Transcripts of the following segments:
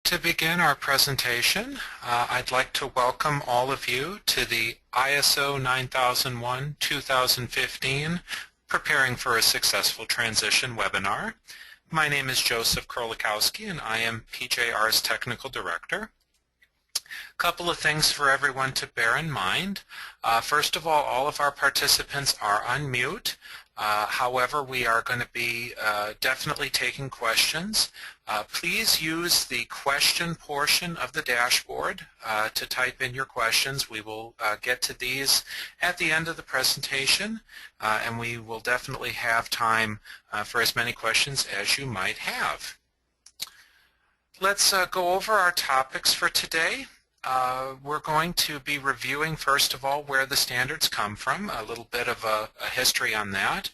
To begin our presentation, I'd like to welcome all of you to the ISO 9001-2015 Preparing for a Successful Transition webinar. My name is Joseph Krolikowski and I am PJR's Technical Director. A couple of things for everyone to bear in mind. First of all of our participants are on mute. However, we are going to be definitely taking questions. Please use the question portion of the dashboard to type in your questions. We will get to these at the end of the presentation, and we will definitely have time for as many questions as you might have. Let's go over our topics for today. We're going to be reviewing, first of all, where the standards come from, a little bit of a history on that.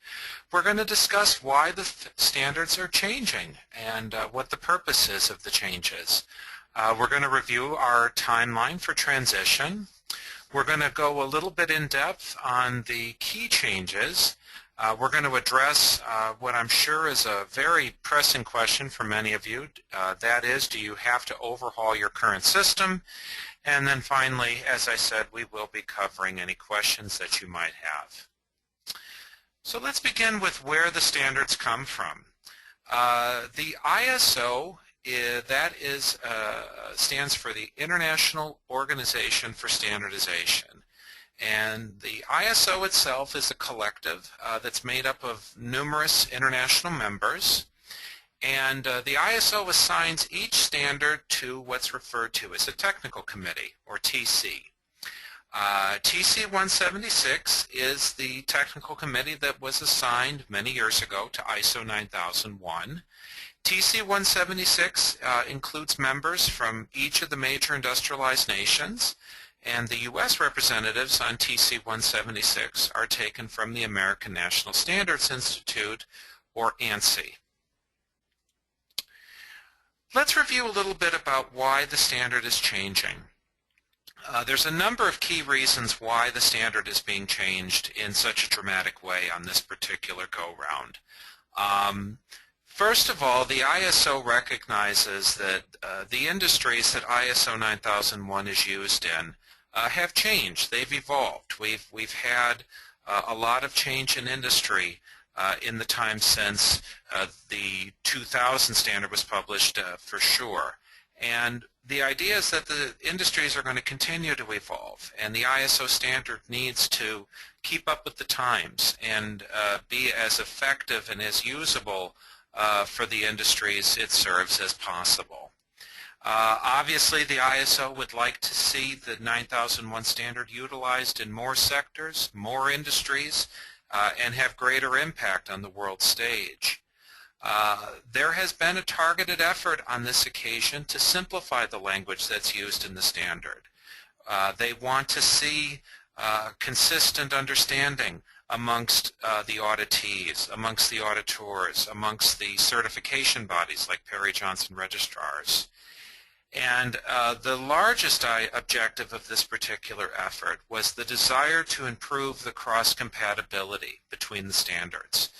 We're going to discuss why the standards are changing and what the purpose is of the changes. We're going to review our timeline for transition. We're going to go a little bit in depth on the key changes. We're going to address what I'm sure is a very pressing question for many of you. That is, do you have to overhaul your current system? And then finally, as I said, we will be covering any questions that you might have. So let's begin with where the standards come from. The ISO stands for the International Organization for Standardization. And the ISO itself is a collective that's made up of numerous international members. And the ISO assigns each standard to what's referred to as a technical committee, or TC. TC 176 is the technical committee that was assigned many years ago to ISO 9001. TC 176 includes members from each of the major industrialized nations, and the U.S. representatives on TC 176 are taken from the American National Standards Institute, or ANSI. Let's review a little bit about why the standard is changing. There's a number of key reasons why the standard is being changed in such a dramatic way on this particular go-round. First of all, the ISO recognizes that the industries that ISO 9001 is used in have changed. They've evolved. We've had a lot of change in industry in the time since the 2000 standard was published, for sure. And the idea is that the industries are going to continue to evolve, and the ISO standard needs to keep up with the times and be as effective and as usable for the industries it serves as possible. Obviously, the ISO would like to see the 9001 standard utilized in more sectors, more industries, and have greater impact on the world stage. There has been a targeted effort on this occasion to simplify the language that's used in the standard. They want to see consistent understanding amongst the auditees, amongst the auditors, amongst the certification bodies like Perry-Johnson Registrars. And the largest objective of this particular effort was the desire to improve the cross-compatibility between the standards.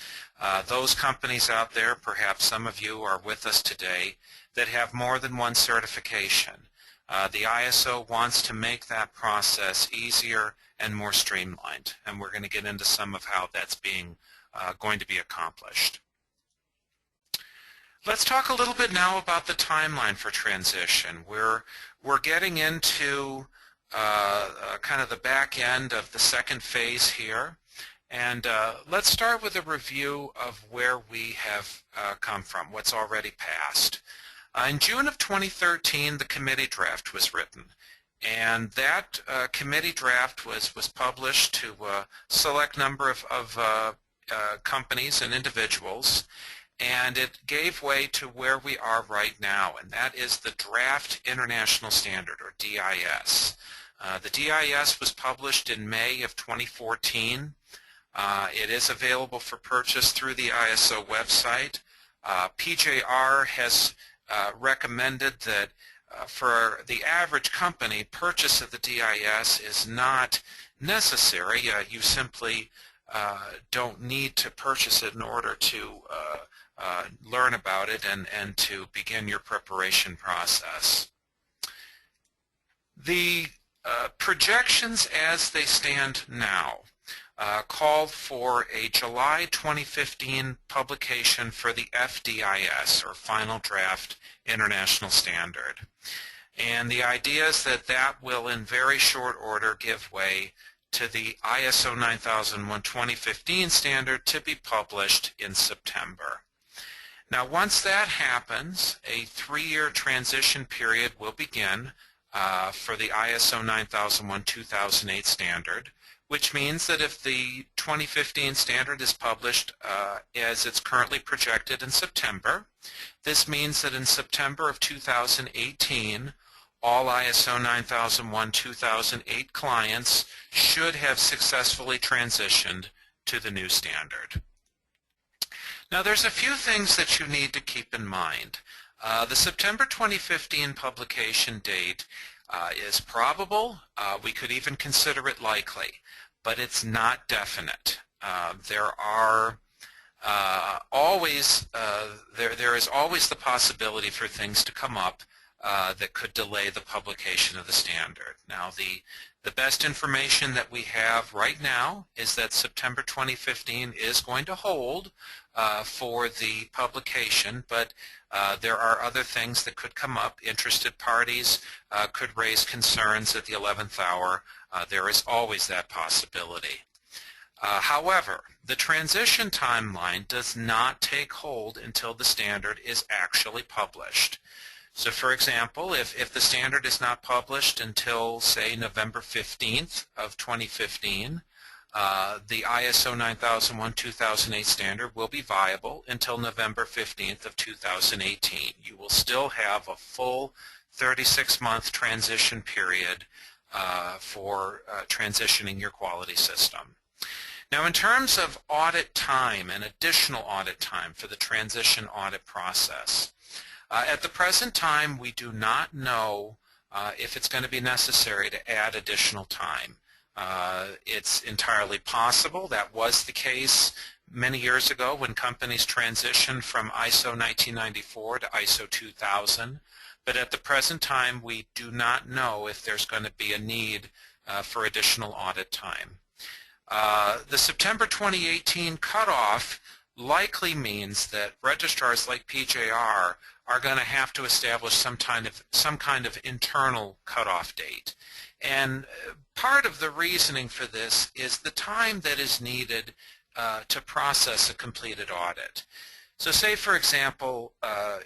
Those companies out there, perhaps some of you are with us today, that have more than one certification. The ISO wants to make that process easier and more streamlined, and we're going to get into some of how that's going to be accomplished. Let's talk a little bit now about the timeline for transition. We're getting into kind of the back end of the second phase here. And let's start with a review of where we have come from, what's already passed. In June of 2013, the committee draft was written. And that committee draft was published to a select number of companies and individuals. And it gave way to where we are right now, and that is the Draft International Standard, or DIS. The DIS was published in May of 2014. It is available for purchase through the ISO website. PJR has recommended that for the average company, purchase of the DIS is not necessary. You simply don't need to purchase it in order to learn about it and to begin your preparation process. The projections as they stand now call for a July 2015 publication for the FDIS, or Final Draft International Standard. And the idea is that that will in very short order give way to the ISO 9001 2015 standard to be published in September. Now once that happens, a 3-year transition period will begin for the ISO 9001 2008 standard, which means that if the 2015 standard is published as it's currently projected in September, this means that in September of 2018, all ISO 9001-2008 clients should have successfully transitioned to the new standard. Now there's a few things that you need to keep in mind. The September 2015 publication date is probable. We could even consider it likely, but it's not definite. There is always the possibility for things to come up that could delay the publication of the standard. Now the best information that we have right now is that September 2015 is going to hold for the publication, but there are other things that could come up. Interested parties could raise concerns at the 11th hour. There is always that possibility. However, the transition timeline does not take hold until the standard is actually published. So for example, if the standard is not published until, say, November 15th of 2015, the ISO 9001-2008 standard will be viable until November 15th of 2018. You will still have a full 36-month transition period for transitioning your quality system. Now in terms of audit time and additional audit time for the transition audit process, at the present time we do not know if it's going to be necessary to add additional time. It's entirely possible. That was the case many years ago when companies transitioned from ISO 1994 to ISO 2000. But at the present time, we do not know if there's going to be a need for additional audit time. The September 2018 cutoff likely means that registrars like PJR are going to have to establish some kind of internal cutoff date. And part of the reasoning for this is the time that is needed to process a completed audit. So say, for example,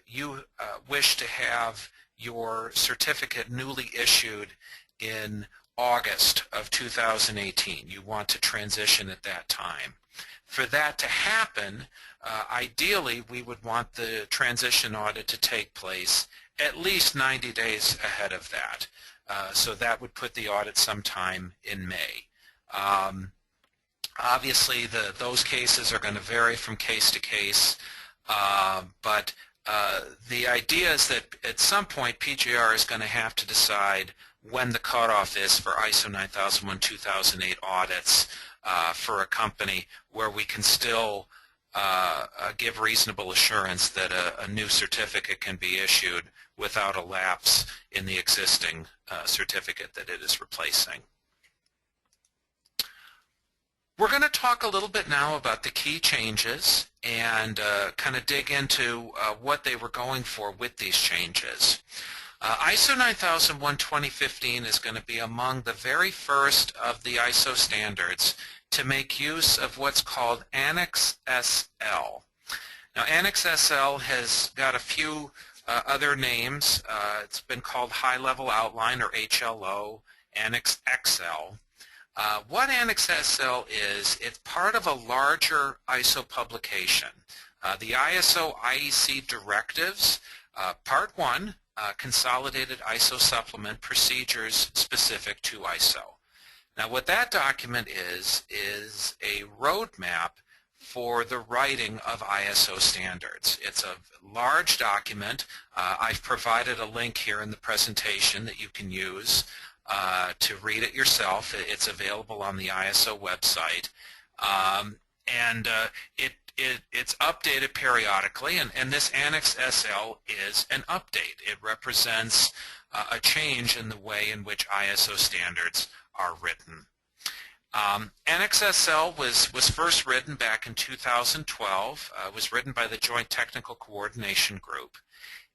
you wish to have your certificate newly issued in August of 2018. You want to transition at that time. For that to happen, ideally we would want the transition audit to take place at least 90 days ahead of that. So that would put the audit sometime in May. Obviously those cases are going to vary from case to case, but the idea is that at some point PJR is going to have to decide when the cutoff is for ISO 9001-2008 audits for a company where we can still give reasonable assurance that a new certificate can be issued without a lapse in the existing certificate that it is replacing. We're going to talk a little bit now about the key changes and kind of dig into what they were going for with these changes. ISO 9001-2015 is going to be among the very first of the ISO standards to make use of what's called Annex SL. Now Annex SL has got a few other names. It's been called High Level Outline, or HLO, Annex XL. What Annex SL is, it's part of a larger ISO publication. The ISO IEC Directives, Part 1, Consolidated ISO Supplement Procedures Specific to ISO. Now what that document is a roadmap for the writing of ISO standards. It's a large document. I've provided a link here in the presentation that you can use to read it yourself. It's available on the ISO website. it's updated periodically, and this Annex SL is an update. It represents a change in the way in which ISO standards are written. Annex SL was first written back in 2012. It was written by the Joint Technical Coordination Group.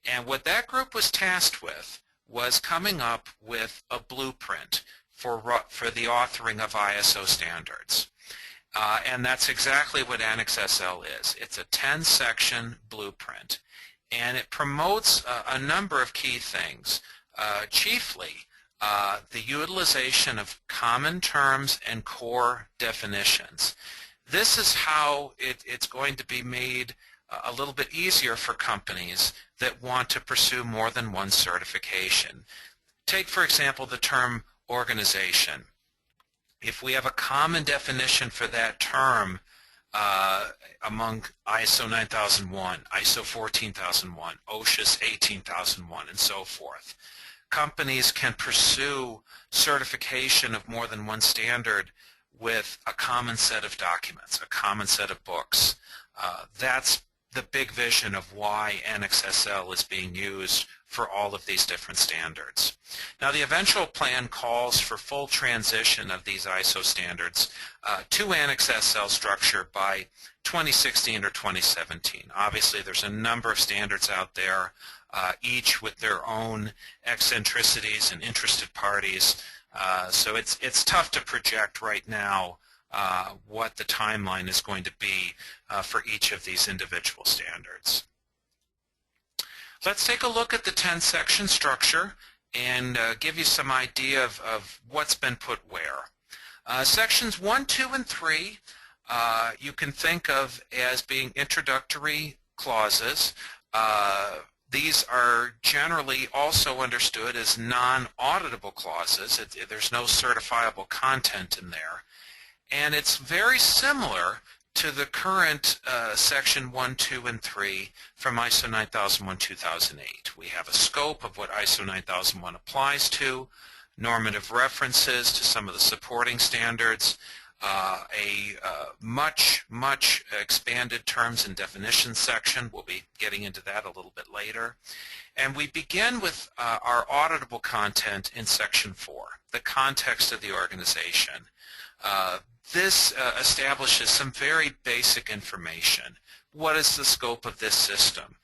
And what that group was tasked with was coming up with a blueprint for the authoring of ISO standards. And that's exactly what Annex SL is. It's a 10-section blueprint, and it promotes a number of key things, chiefly the utilization of common terms and core definitions. This is how it's going to be made a little bit easier for companies that want to pursue more than one certification. Take, for example, the term organization. If we have a common definition for that term among ISO 9001, ISO 14001, OSHA 18001, and so forth, companies can pursue certification of more than one standard with a common set of documents, a common set of books. That's the big vision of why Annex SL is being used for all of these different standards. Now, the eventual plan calls for full transition of these ISO standards to Annex SL structure by 2016 or 2017. Obviously, there's a number of standards out there, each with their own eccentricities and interested parties. So it's tough to project right now what the timeline is going to be for each of these individual standards. Let's take a look at the 10-section structure and give you some idea of what's been put where. Sections 1, 2, and 3 you can think of as being introductory clauses. These are generally also understood as non-auditable clauses. There's no certifiable content in there. And it's very similar to the current Section 1, 2, and 3 from ISO 9001-2008. We have a scope of what ISO 9001 applies to, normative references to some of the supporting standards, a much expanded terms and definitions section. We'll be getting into that a little bit later. And we begin with our auditable content in Section 4, the context of the organization. This establishes some very basic information. What is the scope of this system?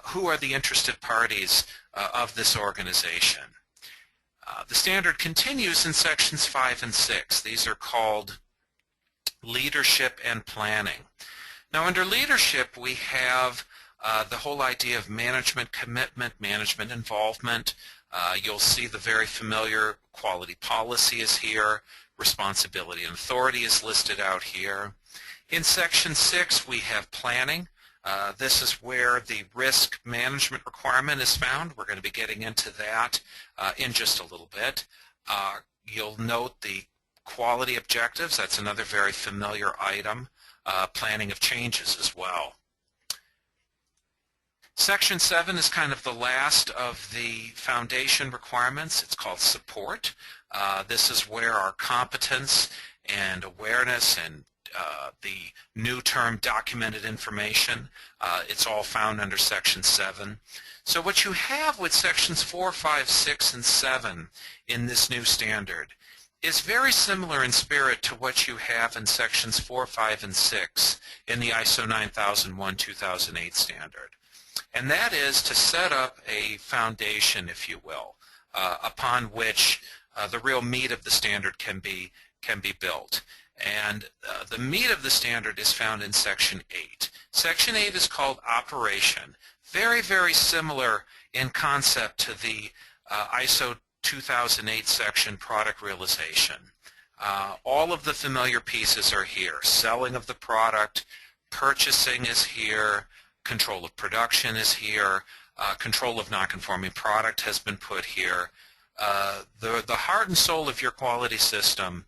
Who are the interested parties of this organization? The standard continues in Sections 5 and 6. These are called leadership and planning. Now, under leadership, we have the whole idea of management commitment, management involvement. You'll see the very familiar quality policy is here. Responsibility and authority is listed out here. In Section 6, we have planning. This is where the risk management requirement is found. We're going to be getting into that in just a little bit. You'll note the quality objectives. That's another very familiar item. Planning of changes as well. Section 7 is kind of the last of the foundation requirements. It's called support. This is where our competence and awareness and the new term documented information, it's all found under Section 7. So what you have with Sections 4, 5, 6, and 7 in this new standard is very similar in spirit to what you have in Sections 4, 5, and 6 in the ISO 9001-2008 standard. And that is to set up a foundation, if you will, upon which the real meat of the standard can be built. And the meat of the standard is found in Section 8. Section 8 is called Operation. Very, very similar in concept to the ISO 2008 section, Product Realization. All of the familiar pieces are here. Selling of the product, purchasing is here, control of production is here, control of non-conforming product has been put here. The heart and soul of your quality system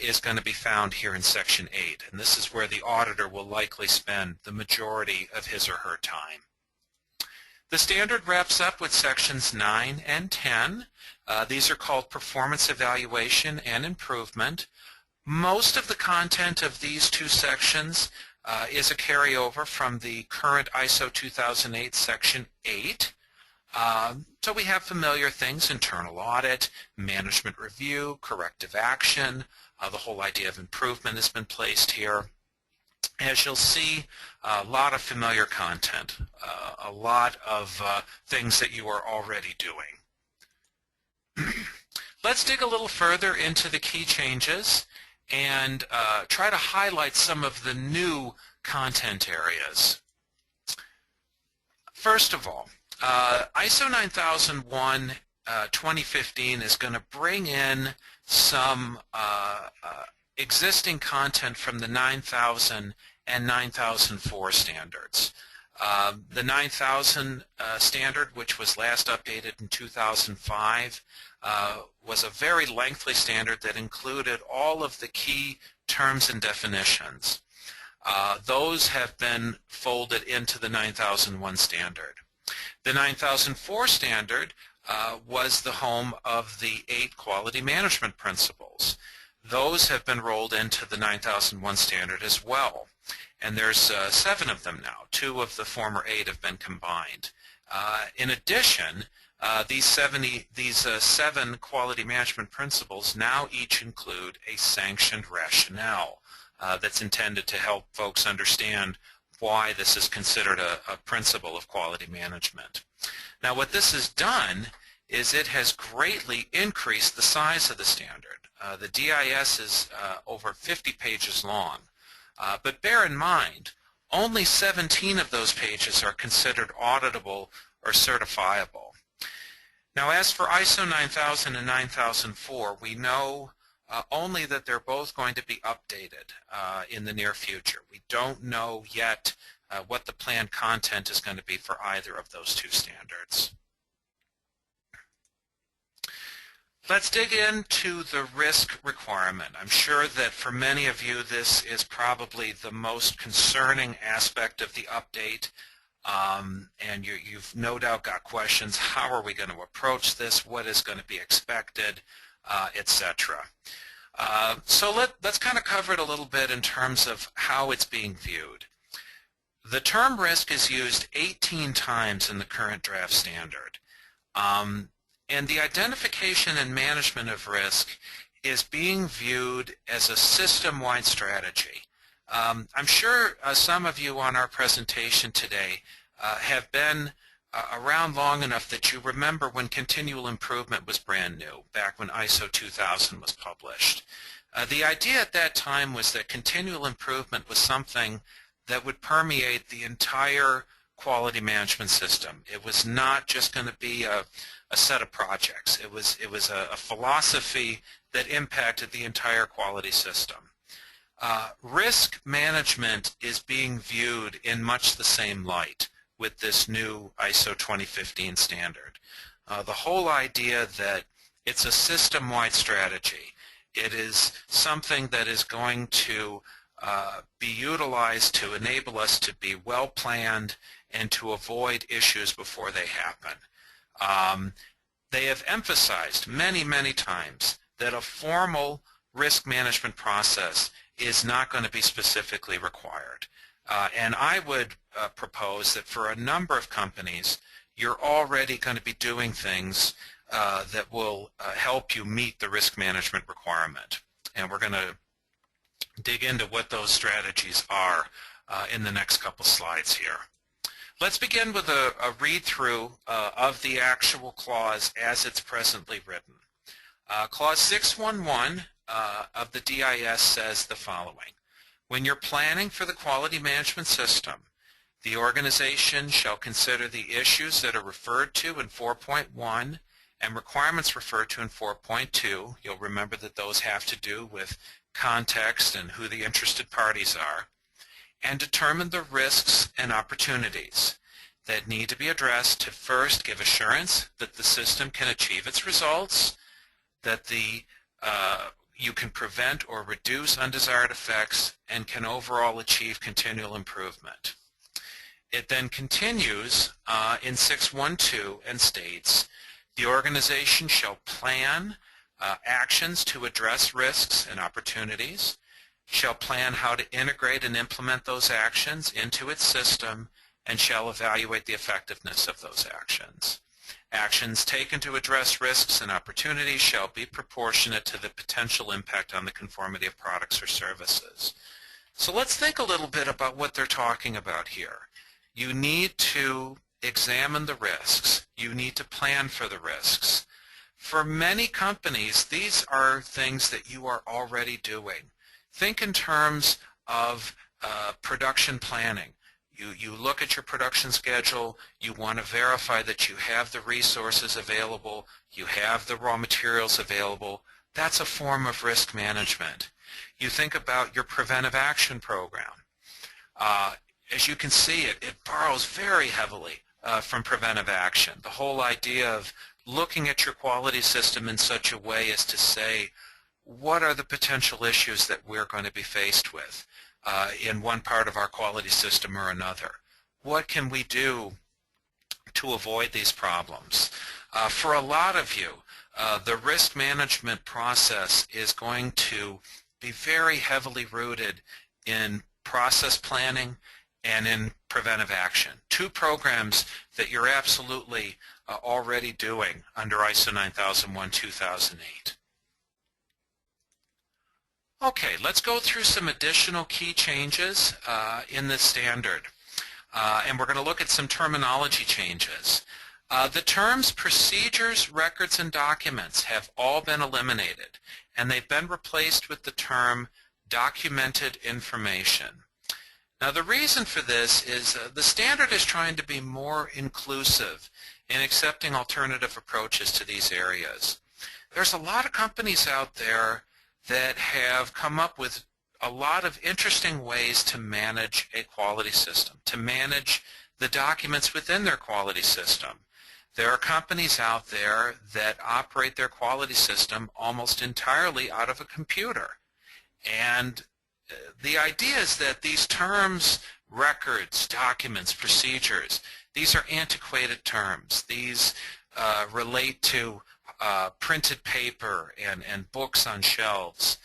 is going to be found here in Section 8, and this is where the auditor will likely spend the majority of his or her time. The standard wraps up with Sections 9 and 10. These are called Performance Evaluation and Improvement. Most of the content of these two sections is a carryover from the current ISO 2008 Section 8. So we have familiar things: internal audit, management review, corrective action. The whole idea of improvement has been placed here. As you'll see, a lot of familiar content, a lot of things that you are already doing. Let's dig a little further into the key changes and try to highlight some of the new content areas. First of all, ISO 9001 2015 is going to bring in some existing content from the 9000 and 9004 standards. The 9000 standard, which was last updated in 2005, was a very lengthy standard that included all of the key terms and definitions. Those have been folded into the 9001 standard. The 9004 standard was the home of the 8 quality management principles. Those have been rolled into the 9001 standard as well. And there's 7 of them now. 2 of the former 8 have been combined. In addition, these 7 quality management principles now each include a sanctioned rationale that's intended to help folks understand why this is considered a principle of quality management. Now, what this has done is it has greatly increased the size of the standard. The DIS is over 50 pages long, but bear in mind, only 17 of those pages are considered auditable or certifiable. Now, as for ISO 9000 and 9004, we know only that they're both going to be updated in the near future. We don't know yet what the planned content is going to be for either of those 2 standards. Let's dig into the risk requirement. I'm sure that for many of you this is probably the most concerning aspect of the update, and you've no doubt got questions. How are we going to approach this? What is going to be expected, etc. So let's kind of cover it a little bit in terms of how it's being viewed. The term risk is used 18 times in the current draft standard. And the identification and management of risk is being viewed as a system-wide strategy. I'm sure some of you on our presentation today have been around long enough that you remember when continual improvement was brand new, back when ISO 2000 was published. The idea at that time was that continual improvement was something that would permeate the entire quality management system. It was not just going to be a set of projects. It was a philosophy that impacted the entire quality system. Risk management is being viewed in much the same light with this new ISO 2015 standard. The whole idea that it's a system-wide strategy. It is something that is going to be utilized to enable us to be well-planned and to avoid issues before they happen. They have emphasized many, many times that a formal risk management process is not going to be specifically required. And I would propose that for a number of companies, you're already going to be doing things that will help you meet the risk management requirement. And we're going to dig into what those strategies are in the next couple slides here. Let's begin with a read-through of the actual clause as it's presently written. Clause 611 of the DIS says the following: when you're planning for the quality management system, the organization shall consider the issues that are referred to in 4.1 and requirements referred to in 4.2. You'll remember that those have to do with context and who the interested parties are, and determine the risks and opportunities that need to be addressed to first give assurance that the system can achieve its results, that you can prevent or reduce undesired effects, and can overall achieve continual improvement. It then continues in 612 and states, the organization shall plan actions to address risks and opportunities, shall plan how to integrate and implement those actions into its system, and shall evaluate the effectiveness of those actions. Actions taken to address risks and opportunities shall be proportionate to the potential impact on the conformity of products or services. So let's think a little bit about what they're talking about here. You need to examine the risks. You need to plan for the risks. For many companies, these are things that you are already doing. Think in terms of production planning. You look at your production schedule, you want to verify that you have the resources available, you have the raw materials available. That's a form of risk management. You think about your preventive action program. As you can see, it borrows very heavily from preventive action. The whole idea of looking at your quality system in such a way as to say, what are the potential issues that we're going to be faced with in one part of our quality system or another? What can we do to avoid these problems? For a lot of you, the risk management process is going to be very heavily rooted in process planning and in preventive action. Two programs that you're absolutely already doing under ISO 9001-2008. Okay, let's go through some additional key changes in the standard. And we're going to look at some terminology changes. The terms procedures, records, and documents have all been eliminated, and they've been replaced with the term documented information. Now the reason for this is the standard is trying to be more inclusive in accepting alternative approaches to these areas. There's a lot of companies out there that have come up with a lot of interesting ways to manage a quality system, to manage the documents within their quality system. There are companies out there that operate their quality system almost entirely out of a computer. And the idea is that these terms, records, documents, procedures, these are antiquated terms. These relate to printed paper and books on shelves.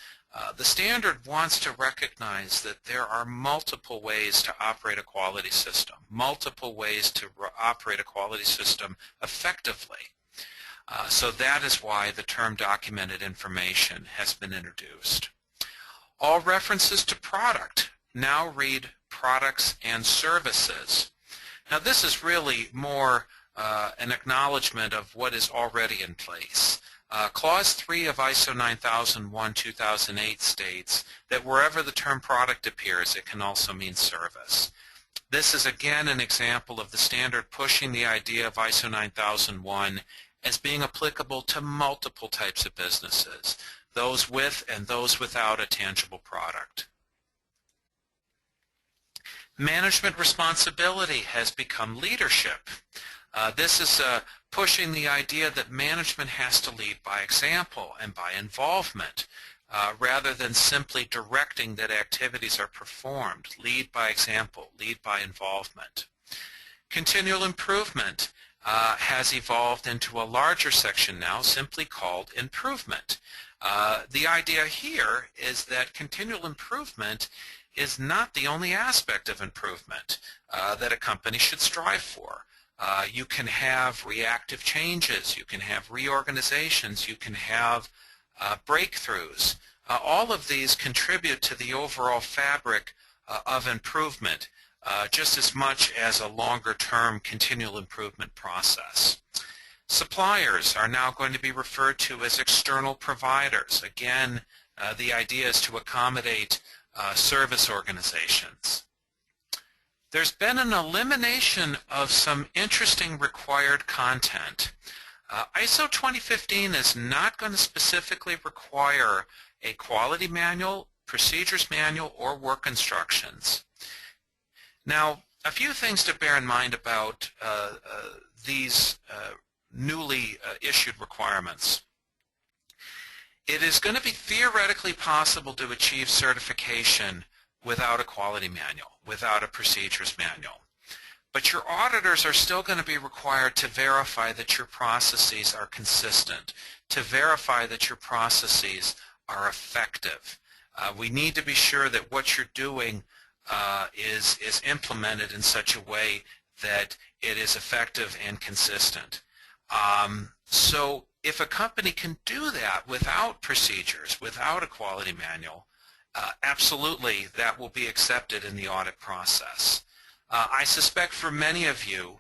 The standard wants to recognize that there are multiple ways to operate a quality system, multiple ways to operate a quality system effectively. So that is why the term documented information has been introduced. All references to product now read products and services. Now this is really more an acknowledgement of what is already in place. Clause 3 of ISO 9001-2008 states that wherever the term product appears, it can also mean service. This is again an example of the standard pushing the idea of ISO 9001 as being applicable to multiple types of businesses, those with and those without a tangible product. Management responsibility has become leadership. This is pushing the idea that management has to lead by example and by involvement, rather than simply directing that activities are performed. Lead by example, lead by involvement. Continual improvement has evolved into a larger section now simply called improvement. The idea here is that continual improvement is not the only aspect of improvement that a company should strive for. You can have reactive changes, you can have reorganizations, you can have breakthroughs. All of these contribute to the overall fabric of improvement just as much as a longer-term continual improvement process. Suppliers are now going to be referred to as external providers. Again, the idea is to accommodate service organizations. There's been an elimination of some interesting required content. ISO 2015 is not going to specifically require a quality manual, procedures manual, or work instructions. Now, a few things to bear in mind about these newly issued requirements. It is going to be theoretically possible to achieve certification without a quality manual, without a procedures manual. But your auditors are still going to be required to verify that your processes are consistent, to verify that your processes are effective. We need to be sure that what you're doing is implemented in such a way that it is effective and consistent. So if a company can do that without procedures, without a quality manual, absolutely that will be accepted in the audit process. I suspect for many of you,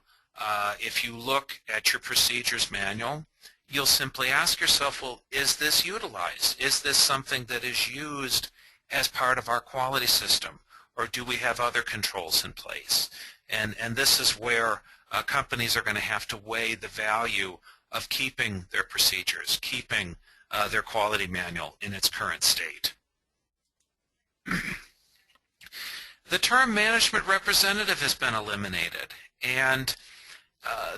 if you look at your procedures manual, you'll simply ask yourself, well, is this utilized? Is this something that is used as part of our quality system? Or do we have other controls in place? And this is where companies are going to have to weigh the value of keeping their procedures, keeping their quality manual in its current state. The term management representative has been eliminated, and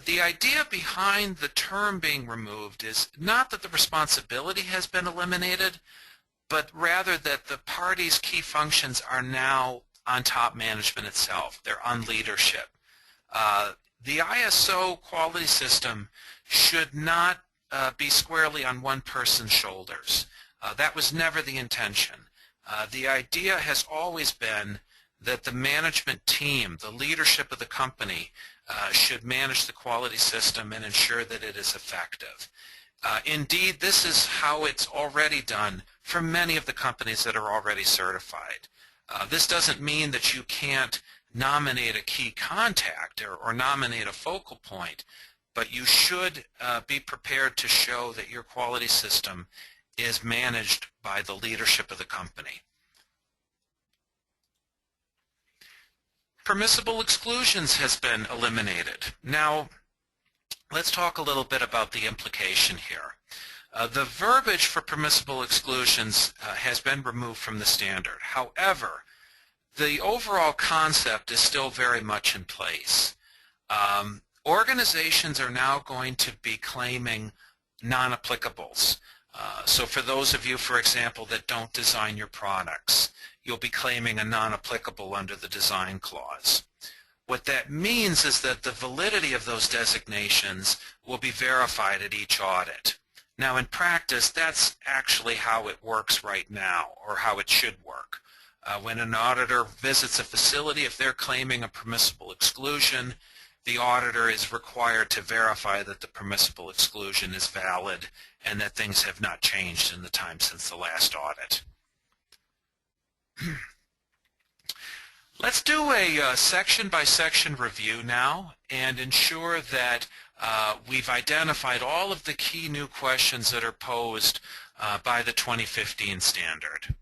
the idea behind the term being removed is not that the responsibility has been eliminated, but rather that the party's key functions are now on top management itself. They're on leadership. The ISO quality system should not be squarely on one person's shoulders. That was never the intention. The idea has always been that the management team, the leadership of the company, should manage the quality system and ensure that it is effective. Indeed, this is how it's already done for many of the companies that are already certified. This doesn't mean that you can't nominate a key contact or nominate a focal point, but you should be prepared to show that your quality system is managed by the leadership of the company. Permissible exclusions has been eliminated. Now, let's talk a little bit about the implication here. The verbiage for permissible exclusions has been removed from the standard. However, the overall concept is still very much in place. Organizations are now going to be claiming non-applicables. So for those of you, for example, that don't design your products, you'll be claiming a non-applicable under the design clause. What that means is that the validity of those designations will be verified at each audit. Now in practice, that's actually how it works right now, or how it should work. When an auditor visits a facility, if they're claiming a permissible exclusion, the auditor is required to verify that the permissible exclusion is valid and that things have not changed in the time since the last audit. Let's do a section-by-section review now and ensure that we've identified all of the key new questions that are posed by the 2015 standard.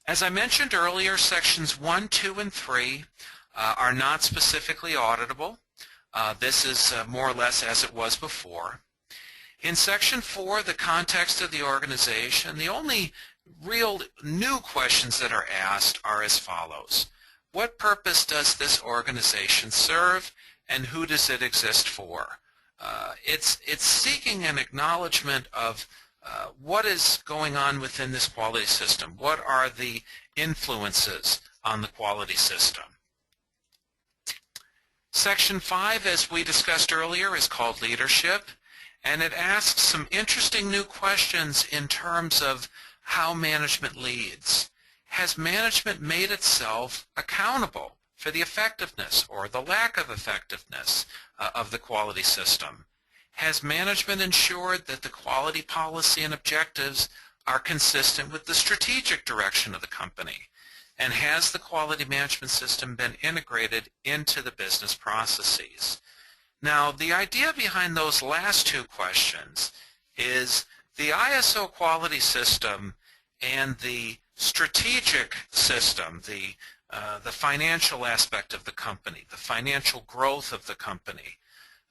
As I mentioned earlier, sections 1, 2, and 3 are not specifically auditable. This is more or less as it was before. In section 4, the context of the organization, the only real new questions that are asked are as follows. What purpose does this organization serve, and who does it exist for? It's seeking an acknowledgement of what is going on within this quality system. What are the influences on the quality system? Section 5, as we discussed earlier, is called Leadership, and it asks some interesting new questions in terms of how management leads. Has management made itself accountable for the effectiveness or the lack of effectiveness of the quality system? Has management ensured that the quality policy and objectives are consistent with the strategic direction of the company? And has the quality management system been integrated into the business processes? Now, the idea behind those last two questions is the ISO quality system and the strategic system, the financial aspect of the company, the financial growth of the company,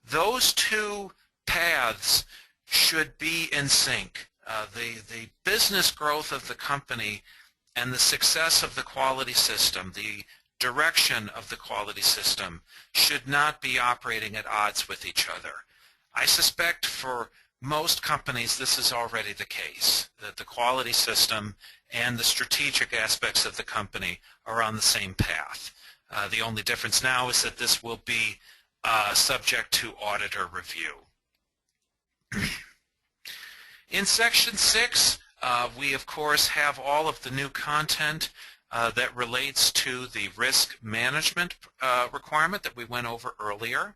those two paths should be in sync. The business growth of the company and the success of the quality system, the direction of the quality system, should not be operating at odds with each other. I suspect for most companies this is already the case, that the quality system and the strategic aspects of the company are on the same path. The only difference now is that this will be subject to auditor review. In Section 6, we of course have all of the new content that relates to the risk management requirement that we went over earlier.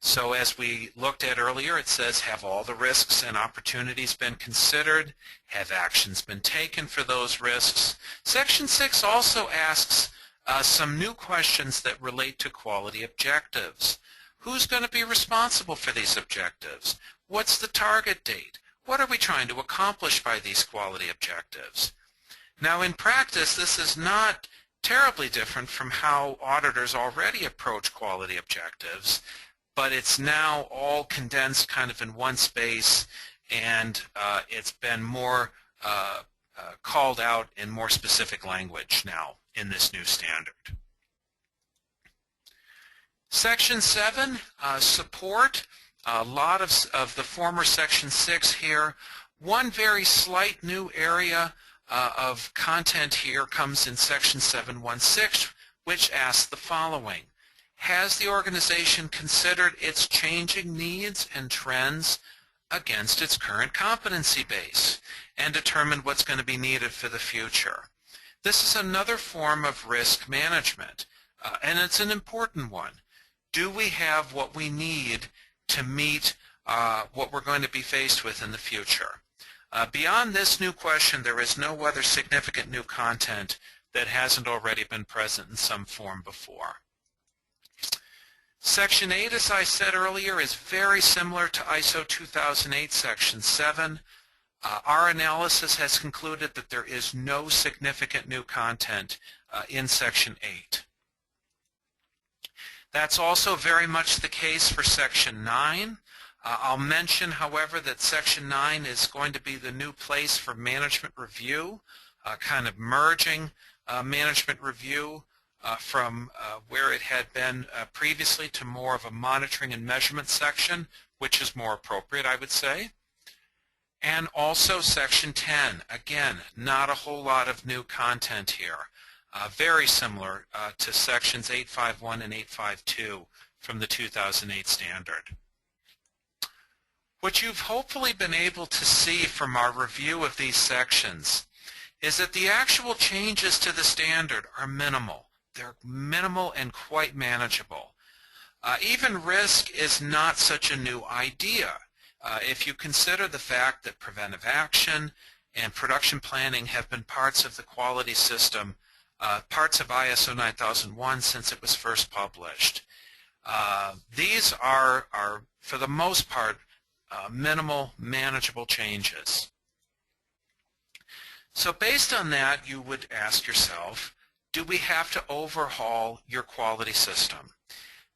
So as we looked at earlier, it says, have all the risks and opportunities been considered? Have actions been taken for those risks? Section 6 also asks some new questions that relate to quality objectives. Who's going to be responsible for these objectives? What's the target date? What are we trying to accomplish by these quality objectives? Now in practice, this is not terribly different from how auditors already approach quality objectives, but it's now all condensed kind of in one space, and it's been more called out in more specific language now in this new standard. Section 7, support. A lot of the former Section 6 here. One very slight new area of content here comes in Section 716, which asks the following. Has the organization considered its changing needs and trends against its current competency base and determined what's going to be needed for the future? This is another form of risk management, and it's an important one. Do we have what we need to meet what we're going to be faced with in the future? Beyond this new question, there is no other significant new content that hasn't already been present in some form before. Section 8, as I said earlier, is very similar to ISO 2008 Section 7. Our analysis has concluded that there is no significant new content in Section 8. That's also very much the case for Section 9. I'll mention, however, that Section 9 is going to be the new place for management review, kind of merging management review from where it had been previously to more of a monitoring and measurement section, which is more appropriate, I would say. And also Section 10, again, not a whole lot of new content here. Very similar to Sections 851 and 852 from the 2008 standard. What you've hopefully been able to see from our review of these sections is that the actual changes to the standard are minimal. They're minimal and quite manageable. Even risk is not such a new idea. If you consider the fact that preventive action and production planning have been parts of the quality system, parts of ISO 9001 since it was first published. These are, for the most part, minimal, manageable changes. So based on that, you would ask yourself, do we have to overhaul your quality system?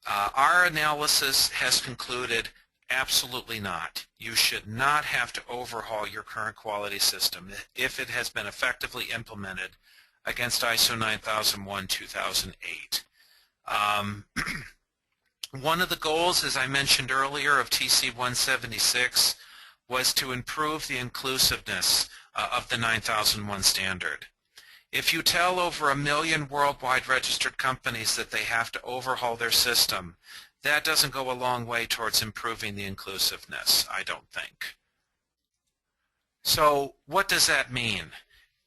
Our analysis has concluded absolutely not. You should not have to overhaul your current quality system if it has been effectively implemented against ISO 9001-2008. One of the goals, as I mentioned earlier, of TC 176 was to improve the inclusiveness of the 9001 standard. If you tell over 1 million worldwide registered companies that they have to overhaul their system, that doesn't go a long way towards improving the inclusiveness, I don't think. So what does that mean?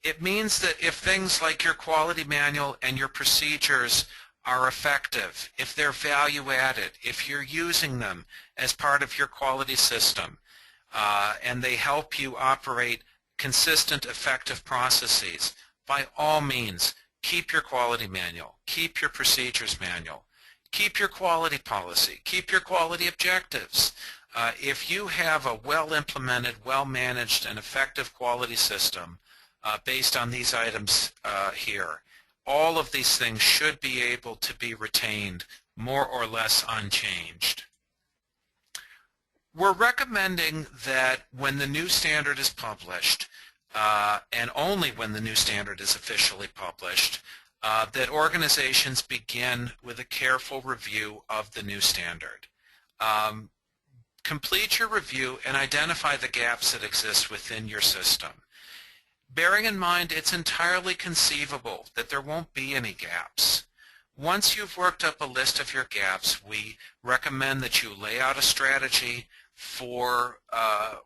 It means that if things like your quality manual and your procedures are effective, if they're value added, if you're using them as part of your quality system, and they help you operate consistent, effective processes, by all means, keep your quality manual, keep your procedures manual, keep your quality policy, keep your quality objectives. If you have a well-implemented, well-managed, and effective quality system based on these items here, all of these things should be able to be retained more or less unchanged. We're recommending that when the new standard is published, and only when the new standard is officially published, that organizations begin with a careful review of the new standard. Complete your review and identify the gaps that exist within your system. Bearing in mind it's entirely conceivable that there won't be any gaps. Once you've worked up a list of your gaps, we recommend that you lay out a strategy for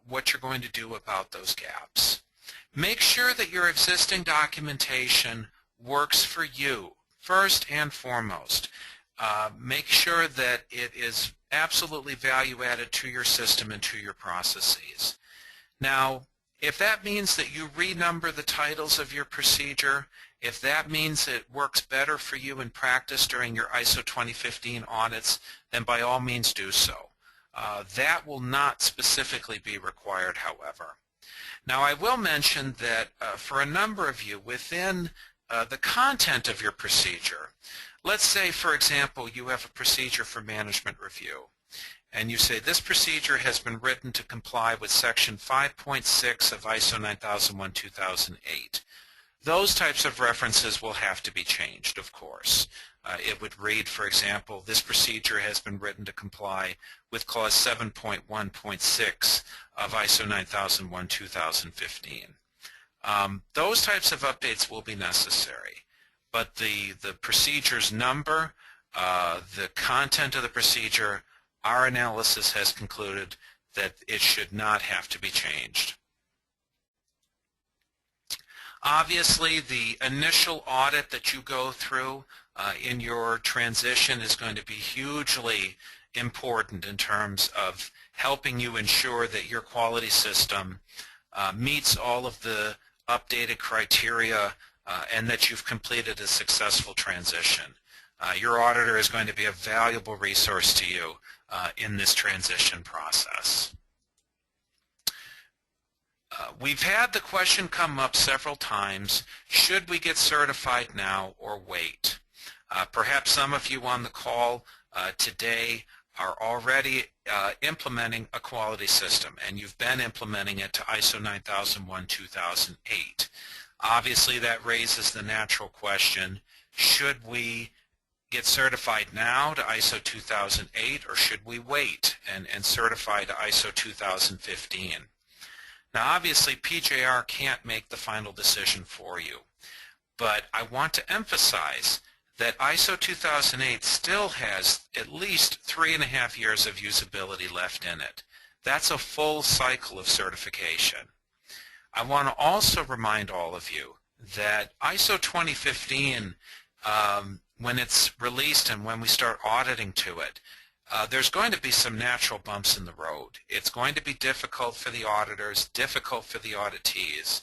what you're going to do about those gaps. Make sure that your existing documentation works for you, first and foremost. Make sure that it is absolutely value added to your system and to your processes. Now, if that means that you renumber the titles of your procedure, if that means it works better for you in practice during your ISO 2015 audits, then by all means do so. That will not specifically be required, however. Now, I will mention that for a number of you, within the content of your procedure, let's say, for example, you have a procedure for management review, and you say this procedure has been written to comply with Section 5.6 of ISO 9001-2008. Those types of references will have to be changed, of course. It would read, for example, this procedure has been written to comply with Clause 7.1.6 of ISO 9001-2015. Those types of updates will be necessary, but the procedure's number, the content of the procedure, our analysis has concluded that it should not have to be changed. Obviously, the initial audit that you go through in your transition is going to be hugely important in terms of helping you ensure that your quality system meets all of the updated criteria and that you've completed a successful transition. Your auditor is going to be a valuable resource to you in this transition process. We've had the question come up several times, should we get certified now or wait? Perhaps some of you on the call today are already implementing a quality system, and you've been implementing it to ISO 9001-2008. Obviously, that raises the natural question, should we get certified now to ISO 2008, or should we wait and certify to ISO 2015? Now, obviously, PJR can't make the final decision for you, but I want to emphasize that ISO 2008 still has at least 3.5 years of usability left in it. That's a full cycle of certification. I want to also remind all of you that ISO 2015, when it's released and when we start auditing to it, there's going to be some natural bumps in the road. It's going to be difficult for the auditors, difficult for the auditees.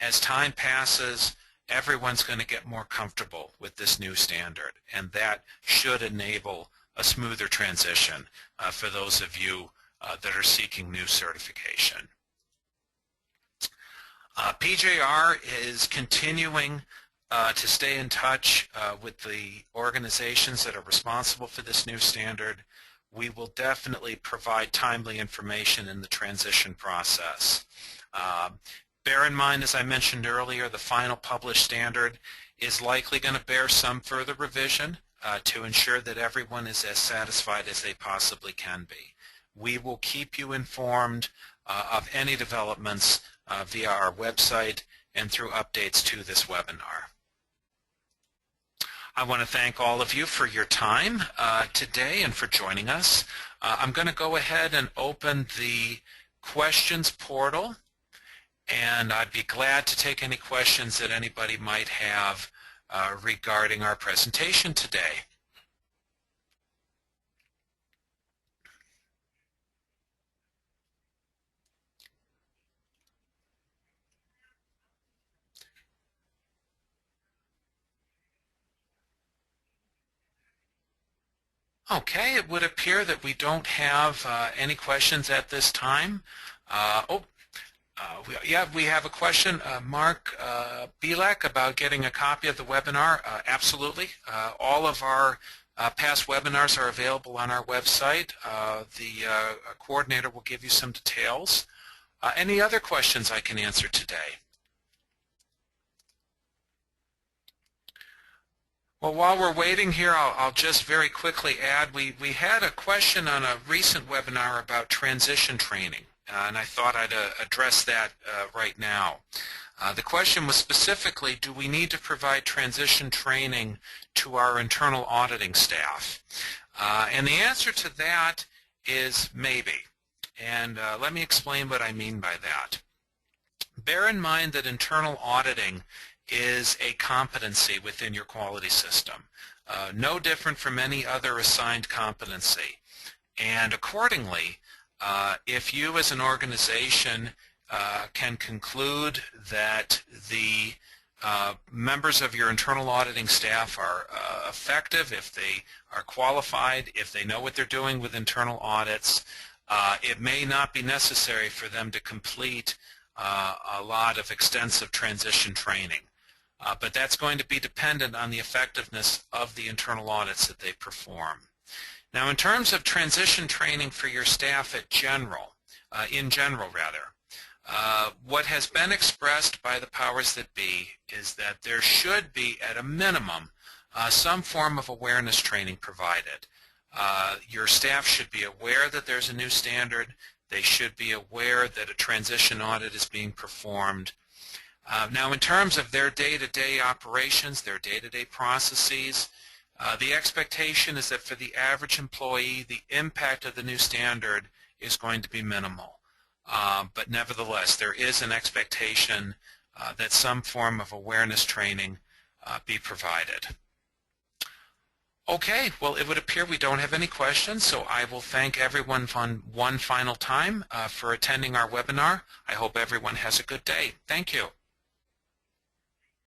As time passes, everyone's going to get more comfortable with this new standard, and that should enable a smoother transition for those of you that are seeking new certification. PJR is continuing to stay in touch with the organizations that are responsible for this new standard. We will definitely provide timely information in the transition process. Bear in mind, as I mentioned earlier, the final published standard is likely going to bear some further revision to ensure that everyone is as satisfied as they possibly can be. We will keep you informed of any developments via our website and through updates to this webinar. I want to thank all of you for your time today and for joining us. I'm going to go ahead and open the questions portal, and I'd be glad to take any questions that anybody might have regarding our presentation today. Okay, it would appear that we don't have any questions at this time. Yeah, we have a question, Mark Bielak, about getting a copy of the webinar. Absolutely. All of our past webinars are available on our website. The coordinator will give you some details. Any other questions I can answer today? Well, while we're waiting here, I'll just very quickly add, we had a question on a recent webinar about transition training, and I thought I'd address that right now. The question was specifically, do we need to provide transition training to our internal auditing staff? And the answer to that is maybe. And let me explain what I mean by that. bear in mind that internal auditing is a competency within your quality system, no different from any other assigned competency. And accordingly, if you as an organization can conclude that the members of your internal auditing staff are effective, if they are qualified, if they know what they're doing with internal audits, it may not be necessary for them to complete a lot of extensive transition training. But that's going to be dependent on the effectiveness of the internal audits that they perform. Now, in terms of transition training for your staff in general, what has been expressed by the powers that be is that there should be, at a minimum, some form of awareness training provided. Your staff should be aware that there's a new standard. They should be aware that a transition audit is being performed. Now, in terms of their day-to-day operations, their day-to-day processes, the expectation is that for the average employee, the impact of the new standard is going to be minimal. But nevertheless, there is an expectation that some form of awareness training be provided. Okay, well, it would appear we don't have any questions, so I will thank everyone one final time for attending our webinar. I hope everyone has a good day. Thank you.